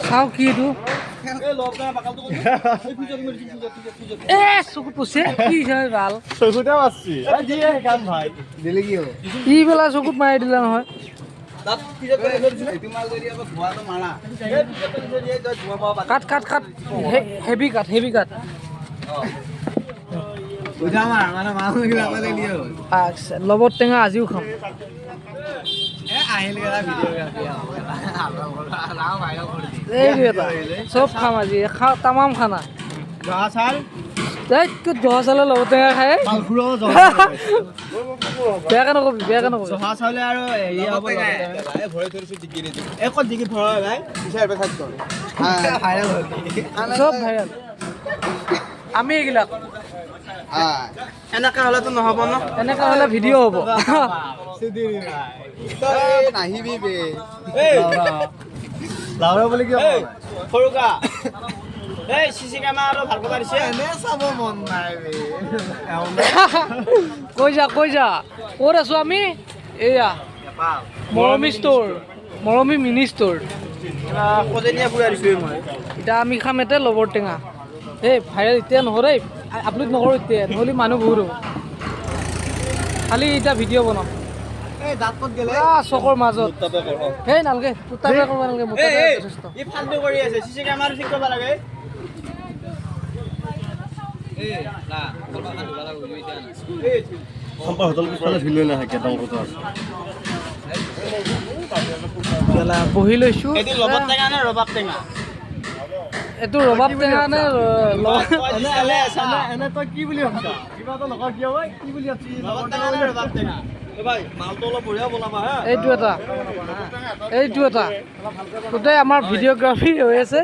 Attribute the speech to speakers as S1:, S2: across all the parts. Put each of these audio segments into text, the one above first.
S1: চাওঁ কি এইটো চকুত পছে কি ভাল কি বেলা চকুত মাৰি দিলে নহয় কাট কাট কাট হেভি কাট লবত টেঙা আজিও খাম চব খাম আজি তামাম খানা জহা চাউলৰ লগত টেঙা খাই বেয়াকে নকবি
S2: জহা চাউলে আৰু
S1: চব ভাইৰেল আমি এইবিলাক
S2: এনেকা হলেতো নহব ন
S1: এনেকা হলে ভিডিঅ' হ'ব
S2: নাহিবি বে লাউৰা বুলি কি সৰুকা এই চিচি কেমেৰা আৰু ভাল কথা দিছে এনে চাব মন নাই বে
S1: কৈ যা ক'ত আছো আমি এয়া মৰমী মিনি ষ্ট'ৰ
S2: কজনীয়া ফুৰাই দিছোঁ মই
S1: এতিয়া আমি খাম এতে লবৰ টেঙা এই ভাইৰেল এতিয়া নহৰে আপলোড নকৰোঁ এতিয়া নহ'লে মানুহ বহুত হ'ব খালি এতিয়া ভিডিঅ' বনাম
S2: এই দাঁত ক'ত গেলে
S1: চকৰ মাজত সেই নালাগে উত্তাপে কৰিব নালাগে মোৰ যথেষ্ট
S2: ই ফাল্টু কৰি আছে চিচি কেমেৰা ঠিক কৰিব লাগে
S1: বহি লৈছোঁ
S2: এইটো লবাব টেঙা নে ৰবাব টেঙা
S1: এইটো ৰবাব টেঙা নে
S2: এনে তই কি বুলি ভাবছা কিবা এটা লগা কিয় হয় কি বুলি ভাবছি ৰবাব টেঙা নে ৰবাব টেঙা ভাই মালটো অলপ বঢ়িয়া বনাবা হা
S1: এইটো এটা গোটেই আমাৰ ভিডিঅ'গ্ৰাফি হৈ আছে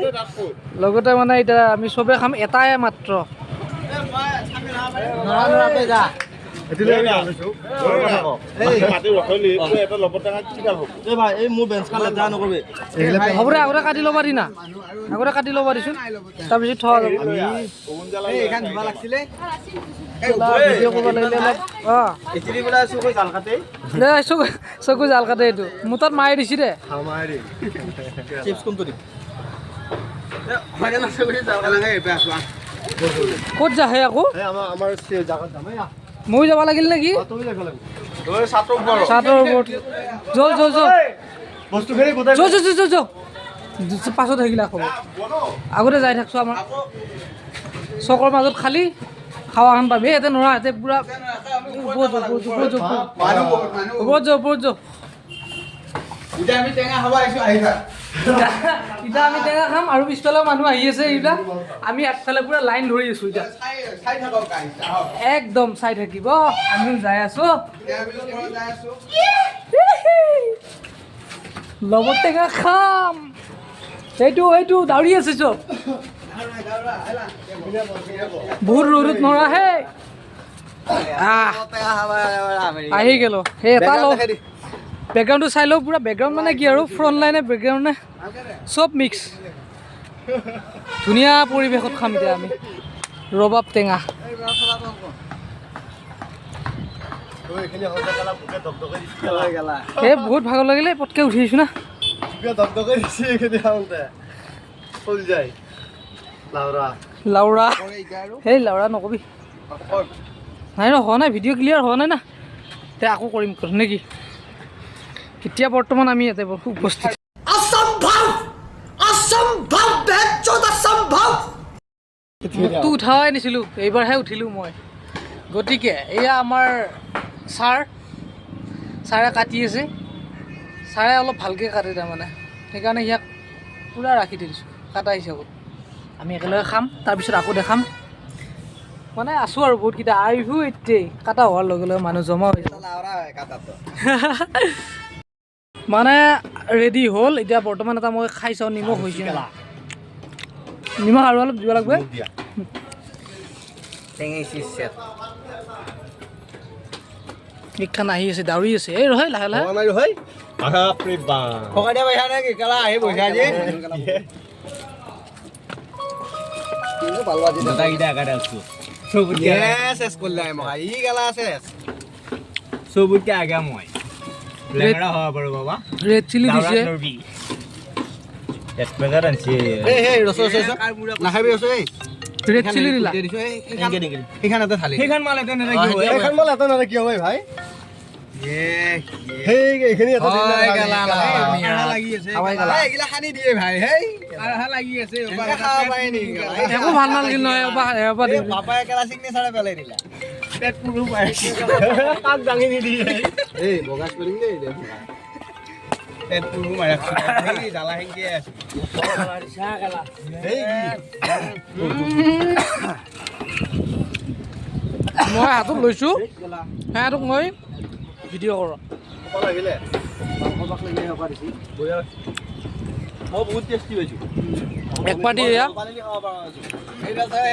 S1: লগতে মানে এতিয়া আমি চবে খাম এটাই মাত্ৰ হ'ব দে আগতে কাটি ল'বা দি না আগতে কাটি ল'বা দিছোন তাৰপিছত থোৱা যাব ভিডিঅ' কৰিব লাগিলে অলপ চকু জাল কাটে এইটো মোৰ তাত মাৰি দিছি দে ক'ত যা হে আকৌ ময়ো যাব লাগিল নেকি চাটৰ ওপৰত পাছত থাকিলে খবৰ আগতে যাই থাকছোঁ আমাৰ চকৰ মাজত খালী খাৱাখন পাবি ইয়াতে নৰা ইয়াতে পূৰা ওপৰত যাওঁ
S2: এতিয়া আমি টেঙা খাব আহিছোঁ
S1: এতিয়া আমি টেঙা খাম আৰু পিছফালেও মানুহ আহি আছে এইবিলাক আমি আগফালে পূৰা লাইন ধৰি আছোঁ এতিয়া একদম চাই থাকিব আমি যাই আছোঁ লগত টেঙা খাম এইটো দাউৰি আছে চব বহুত ৰ'দত নৰা হে আহি গেল সেই এটা লওঁ বেকগ্ৰাউণ্ডটো চাই লওঁ পূৰা বেকগ্ৰাউণ্ড মানে কি আৰু ফ্ৰণ্ট লাইনে বেকগ্ৰাউণ্ডে চব মিক্স ধুনীয়া পৰিৱেশত খাম এতিয়া আমি ৰবাব টেঙা এই বহুত ভাগৰ লাগিলে পটকৈ উঠি আহিছোঁ না লাউৰা সেই লাউৰা নকবি নাই হোৱা নাই ভিডিঅ' ক্লিয়াৰ হোৱা নাই না তে আকৌ কৰিম নেকি এতিয়া বৰ্তমান আমি ইয়াতে উপস্থিত মোকতো উঠাই নিছিলোঁ এইবাৰহে উঠিলোঁ মই গতিকে এয়া আমাৰ ছাৰে কাটি আছে ছাৰে অলপ ভালকৈ কাটে তাৰমানে সেইকাৰণে ইয়াক পূৰা ৰাখি থৈ দিছোঁ কাটা হিচাপত আমি একেলগে খাম তাৰপিছত আকৌ দেখাম মানে আছোঁ আৰু বহুতকেইটা আহিছোঁ এতিয়াই কাটা হোৱাৰ লগে লগে মানুহ জমা হৈ যায় মানে ৰেডি হ'ল এতিয়া বৰ্তমান এটা মই খাই চাওঁ নিমখ হৈছে নিমখ আৰু অলপ দিব লাগিব খান আহি আছে দাউৰি আছে এই ৰহে লাহে লাহে
S2: চবুতকে আগা মই লেঙৰা হ'ব পাৰোঁ বাবা
S1: ৰেড চিলি দিছে
S2: এক পেকেট আনছি এই ৰস নাখাবি ৰস এই
S1: ৰেড চিলি দিলা
S2: সেইখান এটা থালি সেইখান মাল এটা নেৰে কি হয় সেইখান মাল এটা নেৰে কি হয় ভাই হেই এইখিনি এটা দিলা লাগি আছে এইগিলা খানি দিয়ে ভাই হেই আহা লাগি আছে খাওয়া পাই নি
S1: একো ভাল নালাগিল নহয় এবাৰ
S2: বাপাই একেলা সিগনেচাৰে পেলাই দিলা পেট পুৰু পাই কাক দাঙি নিদিয়ে এই বগাস কৰিম দেই পেট পুৰু মাৰা হেই জালা হেংকে আছে চাহ গলা হেই
S1: মই হাতত লৈছোঁ সিহঁতক মই ভিডিঅ' কৰোঁ
S2: লাগিলে বাক লাগিলে হ'ব দিছি বয়া মই বহুত টেষ্টি পাইছো
S1: এক পাৰ্টি এয়া
S2: এইডাল চাই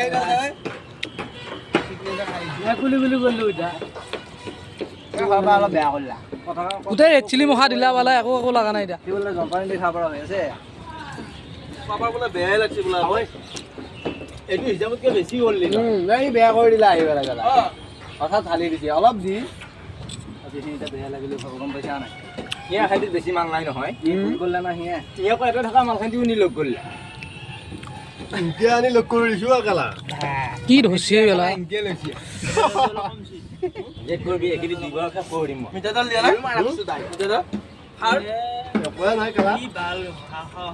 S2: সিগনেচাৰ খাইছো গুলি গুলি গ'লো এটা খাবা অলপ বেয়া কৰিলা
S1: গোটেই ৰেড চিলি মখা দিলা পালে একো একো লগা নাই এতিয়া
S2: বোলে জলপান দি খাব পৰা হৈ আছে পাপাৰ বোলে বেয়াই লাগছে বোলে হয় এইটো হিচাপতকৈ বেছি হ'ল এই বেয়া কৰি দিলা আহি পেলাই গ'লা কথা ঢালি দিছে অলপ দি এতিয়া বেয়া লাগিলে গম পাইছা নাই সিয়া খাই বেছি মাল নাই নহয় গ'লে না সিয়া সিয়া আকৌ এটা থকা মালখান দিও নি লগ কৰিলে ইনকে আনি লগ কৰি দিছো আকালা
S1: কি ধৰছি বেলা
S2: ইনকে লৈছি এক কৰিবি একিদি দিবা খা কৰিম মই মিঠাতেল দিয়া নাই মাৰছো দাই মিঠাতেল খাৰ কোৱা নাই কালা কি বাল খা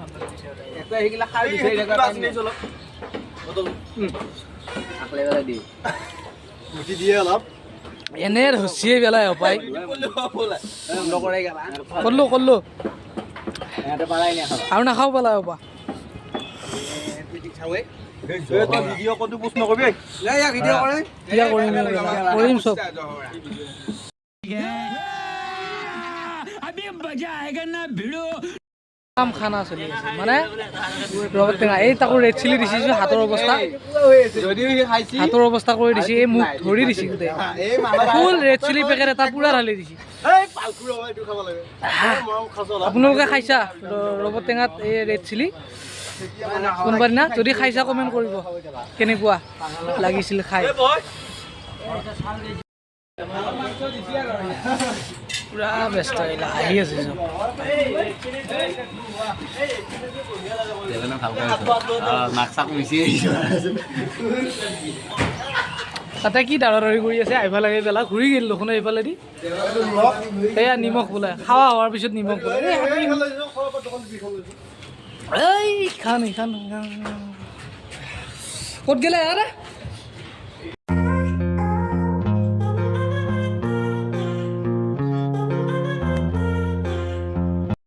S2: এটা এইগিলা খাৰ বিচাৰি থকা আছে নি চলক আকলে গলা দি মুঠি দিয়ে অলপ
S1: এনে ধৰছি বেলা পাই
S2: নকৰাই গলা
S1: কৰলো
S2: ইয়াতে পাৰাই নে খাবা
S1: আৰু নাখাও পেলাই পা
S2: চাওৱে তো ভিডিও কোনটো পোষ্ট নকবি লে ইয়া ভিডিও কৰে
S1: কিয়া কৰিম চব
S3: अभी मजा आएगा ना भिड़ो
S1: কাম খানা চলি আছে মানে ৰবট টেঙা এই তাকো ৰেড চিলি দিছে হাতৰ অৱস্থা
S2: যদিও সি খাইছি
S1: হাতৰ অৱস্থা কৰি দিছে এই মুখ ধৰি দিছে গোটেই
S2: এই মামা
S1: ফুল ৰেড চিলি পেকেট এটা পুৰা ঢালি দিছে
S2: এই পালকুৰ হয় এইটো খাব লাগে মৰম খাছলা
S1: আপোনালোকে খাইছা ৰবট টেঙাত এই ৰেড চিলি কোনোবা দিনা যদি খাইছা কমেণ্ট কৰিব কেনেকুৱা লাগিছিল খাই পুৰা ব্যস্ত আহি আছে চব তাতে কি দাঁড়াদৌৰি কৰি আছে আহিব লাগে পেলা ঘূৰি গ'ল দেখোন এইফালে দি এয়া নিমখ বোলে খাৱা হোৱাৰ পিছত নিমখ বোলে এই খান ক'ত গ'লে আৰে